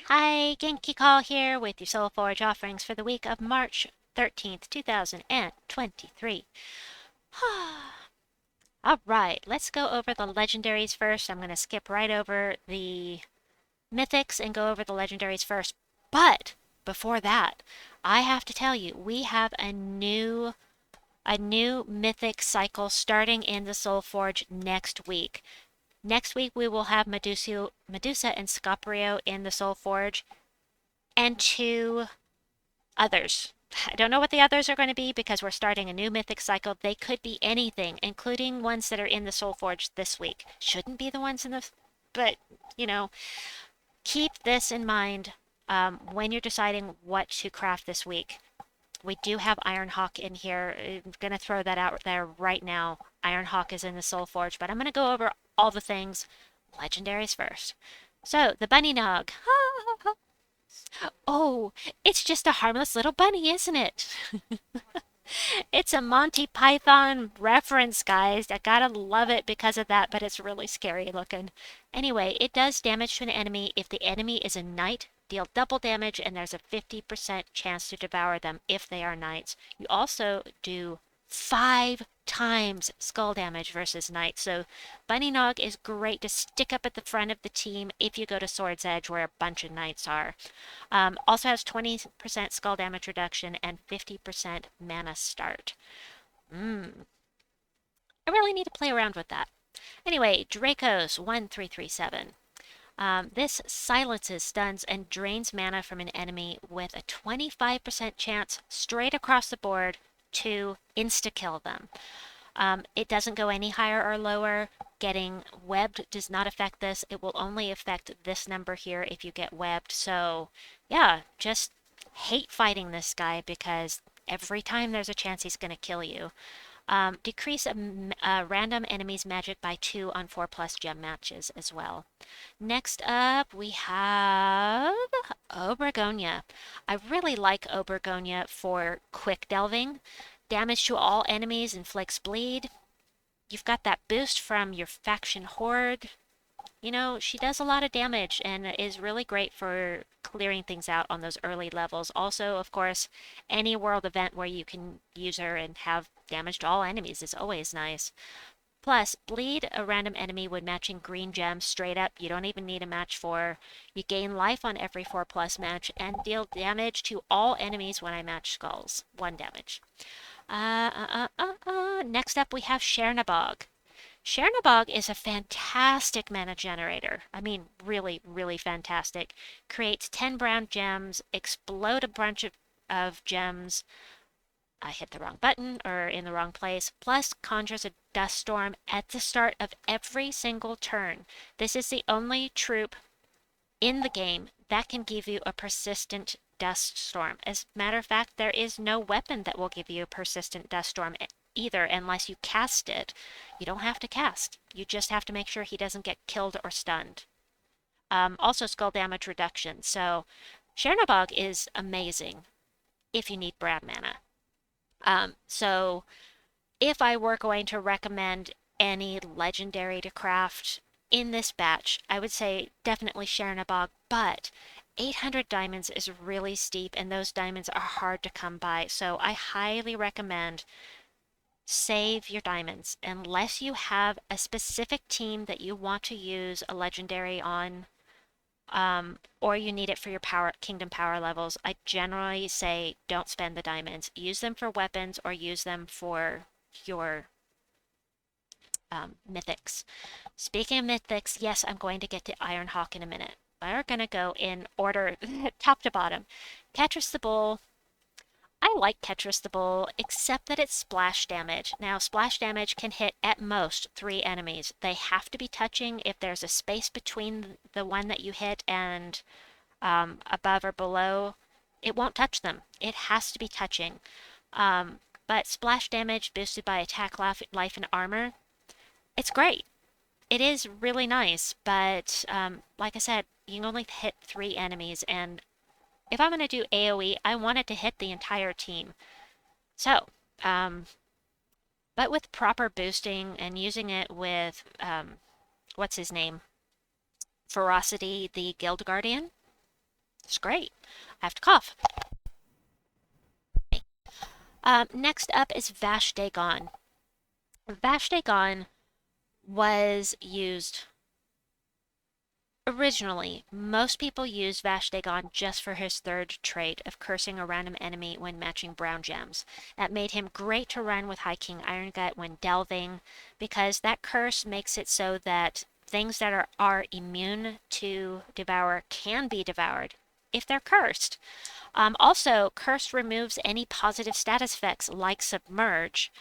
Hi, Genki Call here with your Soulforge offerings for the week of March 13th, 2023. All right, let's go over the legendaries first. I'm going to skip right over the mythics and go over the legendaries first. But before that, I have to tell you, we have a new mythic cycle starting in the Soulforge next week. Next week we will have Medusa and Scoprio in the Soulforge, and two others. I don't know what the others are going to be because we're starting a new mythic cycle. They could be anything, including ones that are in the Soulforge this week. Shouldn't be the ones in the... But, you know, keep this in mind when you're deciding what to craft this week. We do have Ironhawk in here. I'm going to throw that out there right now. Ironhawk is in the Soulforge, but I'm going to go over all the things. Legendaries first. So, the Bunny Nog. Oh, it's just a harmless little bunny, isn't it? It's a Monty Python reference, guys. I gotta love it because of that, but it's really scary looking. Anyway, it does damage to an enemy. If the enemy is a knight, deal double damage, and there's a 50% chance to devour them if they are knights. You also do 5 times skull damage versus knights. So Bunny Nog is great to stick up at the front of the team if you go to Sword's Edge where a bunch of knights are. Also has 20% skull damage reduction and 50% mana start. I really need to play around with that. Anyway, Dracos 1337. This silences, stuns, and drains mana from an enemy with a 25% chance straight across the board to insta-kill them. It doesn't go any higher or lower. Getting webbed does not affect this. It will only affect this number here if you get webbed. So, yeah, just hate fighting this guy because every time there's a chance he's going to kill you. Decrease a random enemy's magic by 2 on 4+ gem matches as well. Next up, we have Obergonia. I really like Obergonia for quick delving. Damage to all enemies inflicts bleed. You've got that boost from your faction horde. You know, she does a lot of damage and is really great for clearing things out on those early levels. Also, of course, any world event where you can use her and have damage to all enemies is always nice. Plus, bleed a random enemy when matching green gems straight up. You don't even need a match for. You gain life on every 4+ match and deal damage to all enemies when I match skulls. 1 damage. Next up, we have Chernabog. Chernabog is a fantastic mana generator. I mean, really, really fantastic. Creates 10 brown gems, explode a bunch of gems. I hit the wrong button or in the wrong place. Plus, conjures a dust storm at the start of every single turn. This is the only troop in the game that can give you a persistent dust storm. As a matter of fact, there is no weapon that will give you a persistent dust storm either unless you cast it. You don't have to cast. You just have to make sure he doesn't get killed or stunned. Also skull damage reduction. So Chernabog is amazing if you need brown mana. So if I were going to recommend any legendary to craft in this batch, I would say definitely Chernabog, but 800 diamonds is really steep and those diamonds are hard to come by. So I highly recommend save your diamonds unless you have a specific team that you want to use a legendary on, or you need it for your kingdom power levels. I generally say don't spend the diamonds. Use them for weapons or use them for your mythics. Speaking of mythics, yes, I'm going to get to Ironhawk in a minute. We're going to go in order top to bottom. Ketris the Bull. I like Ketris the Bull, except that it's splash damage. Now, splash damage can hit at most 3 enemies. They have to be touching. If there's a space between the one that you hit and above or below, it won't touch them. It has to be touching. But splash damage boosted by attack, life, and armor, it's great. It is really nice, but like I said, you can only hit 3 enemies, and if I'm going to do AoE, I want it to hit the entire team. So, but with proper boosting and using it with, what's his name? Ferocity, the Guild Guardian. It's great. I have to cough. Next up is Vash'Dagon. Vash'Dagon was used originally. Most people used Vash'Dagon just for his third trait of cursing a random enemy when matching brown gems. That made him great to run with High King Irongut when delving, because that curse makes it so that things that are immune to devour can be devoured if they're cursed. Also, curse removes any positive status effects like submerge.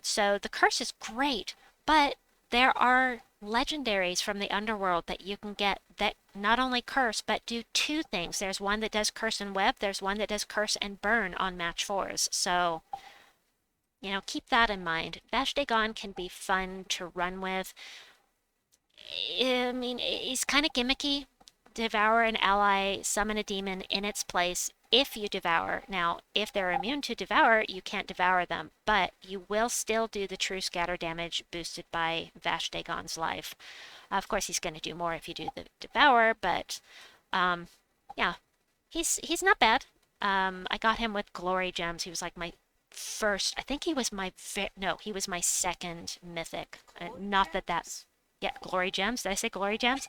So the curse is great, but there are legendaries from the underworld that you can get that not only curse but do two things. There's one that does curse and web, there's one that does curse and burn on match fours. So, keep that in mind. Vash'Dagon can be fun to run with. I mean, he's kind of gimmicky. Devour an ally, summon a demon in its place if you devour. Now, if they're immune to devour, you can't devour them, but you will still do the true scatter damage boosted by Vash'Dagon's life. Of course, he's going to do more if you do the devour, but um, yeah, he's not bad. I got him with glory gems. He was like my first. I think he was my no, he was my second mythic. Not that that's yeah, glory gems. Did I say glory gems?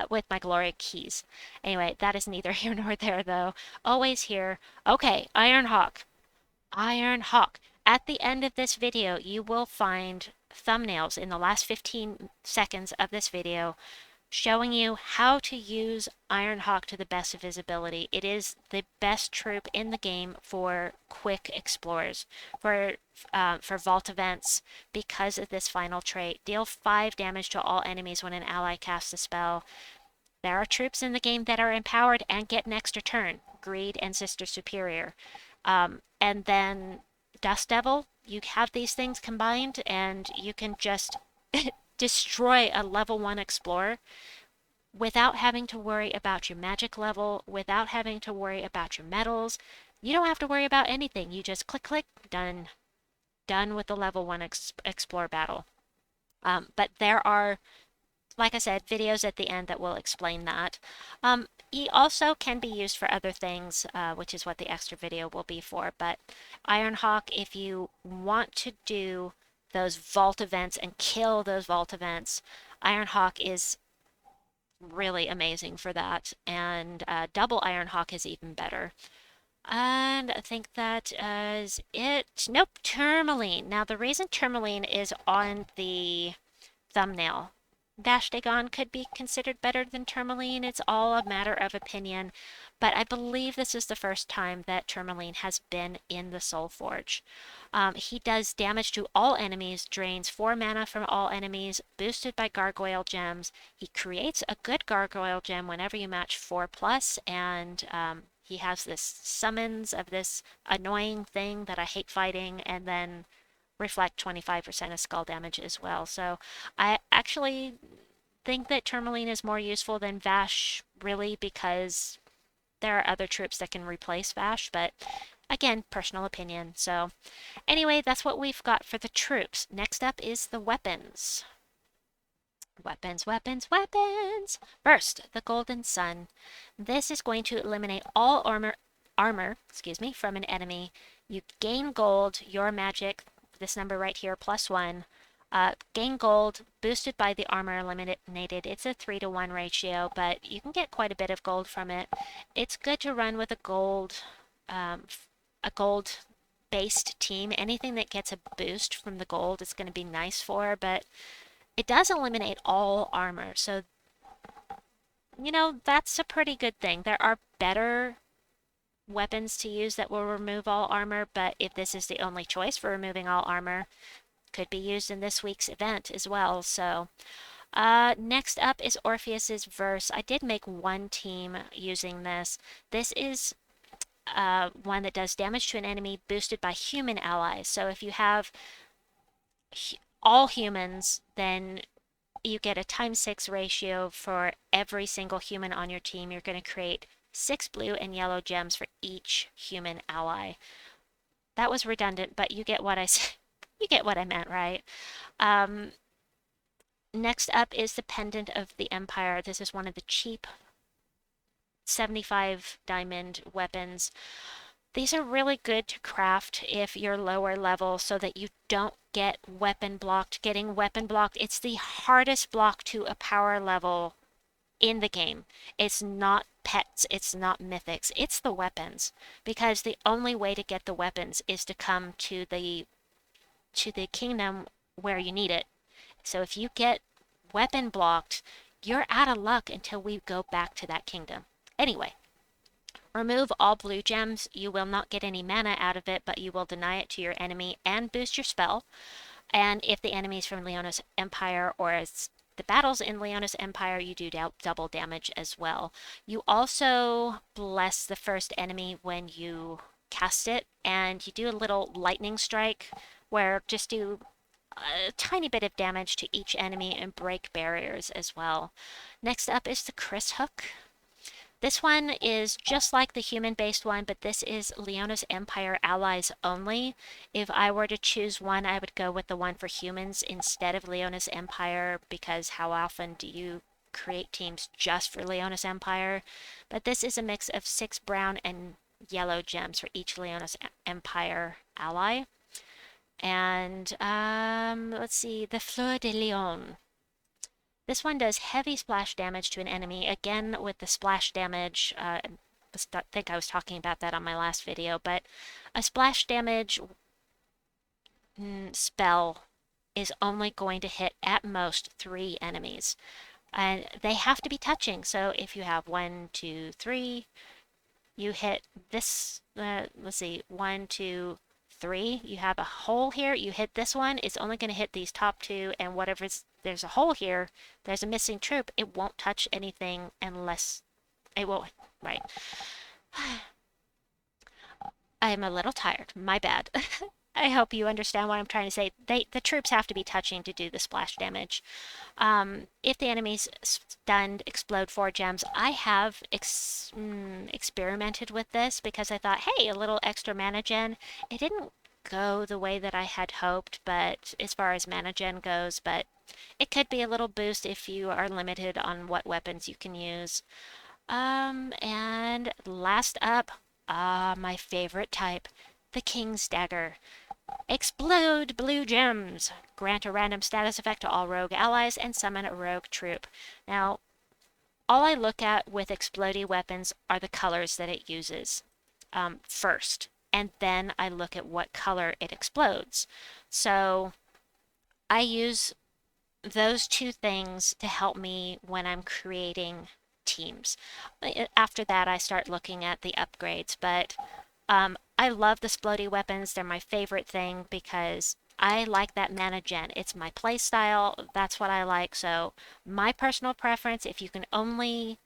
With my glory keys. Anyway, that is neither here nor there though. Always here. Okay, Ironhawk. Ironhawk. At the end of this video, you will find thumbnails in the last 15 seconds of this video showing you how to use Ironhawk to the best of his ability. It is the best troop in the game for quick explorers, for vault events, because of this final trait. Deal 5 damage to all enemies when an ally casts a spell. There are troops in the game that are empowered and get an extra turn. Greed and Sister Superior. And then Dust Devil, you have these things combined and you can just destroy a level 1 explorer without having to worry about your magic level, without having to worry about your medals. You don't have to worry about anything. You just click, click, done. Done with the level 1 explore battle. But there are, like I said, videos at the end that will explain that. He also can be used for other things, which is what the extra video will be for. But Ironhawk, if you want to do those vault events and kill those vault events, Ironhawk is really amazing for that. And double Ironhawk is even better. And I think that is it. Nope, Tourmaline. Now, the reason Tourmaline is on the thumbnail, Vash'Dagon could be considered better than Tourmaline. It's all a matter of opinion. But I believe this is the first time that Tourmaline has been in the Soulforge. He does damage to all enemies, drains 4 mana from all enemies, boosted by gargoyle gems. He creates a good gargoyle gem whenever you match 4+, and he has this summons of this annoying thing that I hate fighting, and then reflect 25% of skull damage as well. So I actually think that Tourmaline is more useful than Vash, really, because there are other troops that can replace Vash, but again, personal opinion. So anyway, that's what we've got for the troops. Next up is the weapons. Weapons, weapons, weapons! First, the Golden Sun. This is going to eliminate all armor, from an enemy. You gain gold, your magic, this number right here, +1. Gain gold, boosted by the armor eliminated. It's a 3-to-1 ratio, but you can get quite a bit of gold from it. It's good to run with a gold-based team. Anything that gets a boost from the gold is going to be nice for, but it does eliminate all armor, so that's a pretty good thing. There are better weapons to use that will remove all armor, but if this is the only choice for removing all armor, could be used in this week's event as well. So next up is Orpheus's Verse. I did make one team using this. This is one that does damage to an enemy boosted by human allies. So if you have all humans, then you get a ×6 ratio for every single human on your team. You're going to create 6 blue and yellow gems for each human ally. That was redundant, but you get what I said. You get what I meant, right? Next up is the Pendant of the Empire. This is one of the cheap 75 diamond weapons. These are really good to craft if you're lower level so that you don't get weapon blocked. Getting weapon blocked, it's the hardest block to a power level in the game. It's not pets, it's not mythics, it's the weapons. Because the only way to get the weapons is to come to the kingdom where you need it. So if you get weapon blocked, you're out of luck until we go back to that kingdom. Anyway, remove all blue gems. You will not get any mana out of it, but you will deny it to your enemy and boost your spell. And if the enemy is from Leonis Empire or it's the battles in Leonis Empire, you do double damage as well. You also bless the first enemy when you cast it, and you do a little lightning strike where just do a tiny bit of damage to each enemy and break barriers as well. Next up is the Chris Hook. This one is just like the human-based one, but this is Leonis Empire allies only. If I were to choose one, I would go with the one for humans instead of Leonis Empire, because how often do you create teams just for Leonis Empire? But this is a mix of 6 brown and yellow gems for each Leonis Empire ally. And let's see, the Fleur de Lion. This one does heavy splash damage to an enemy, again with the splash damage. I think I was talking about that on my last video, but a splash damage spell is only going to hit at most 3 enemies. And they have to be touching, so if you have 1, 2, 3, you hit this, let's see, 1, 2, 3, you have a hole here, you hit this one, it's only going to hit these top 2, and there's a hole here, there's a missing troop, it won't touch anything unless it won't, right. I am a little tired, my bad. I hope you understand what I'm trying to say. The troops have to be touching to do the splash damage. If the enemy's stunned, explode 4 gems. I have experimented with this because I thought, hey, a little extra mana gen. It didn't go the way that I had hoped, but as far as mana gen goes, but it could be a little boost if you are limited on what weapons you can use. And last up, my favorite type, the King's Dagger. Explode blue gems. Grant a random status effect to all rogue allies and summon a rogue troop. Now, all I look at with explodey weapons are the colors that it uses first, and then I look at what color it explodes. So I use those 2 things to help me when I'm creating teams. After that, I start looking at the upgrades, but I love the splody weapons. They're my favorite thing because I like that mana gen. It's my play style. That's what I like. So my personal preference, if you can only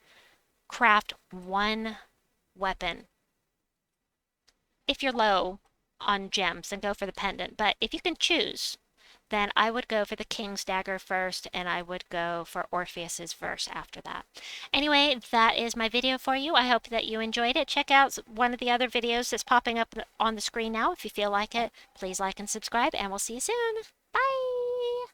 craft 1 weapon, if you're low on gems, then go for the pendant. But if you can choose, then I would go for the King's Dagger first, and I would go for Orpheus's verse after that. Anyway, that is my video for you. I hope that you enjoyed it. Check out one of the other videos that's popping up on the screen now. If you feel like it, please like and subscribe, and we'll see you soon. Bye!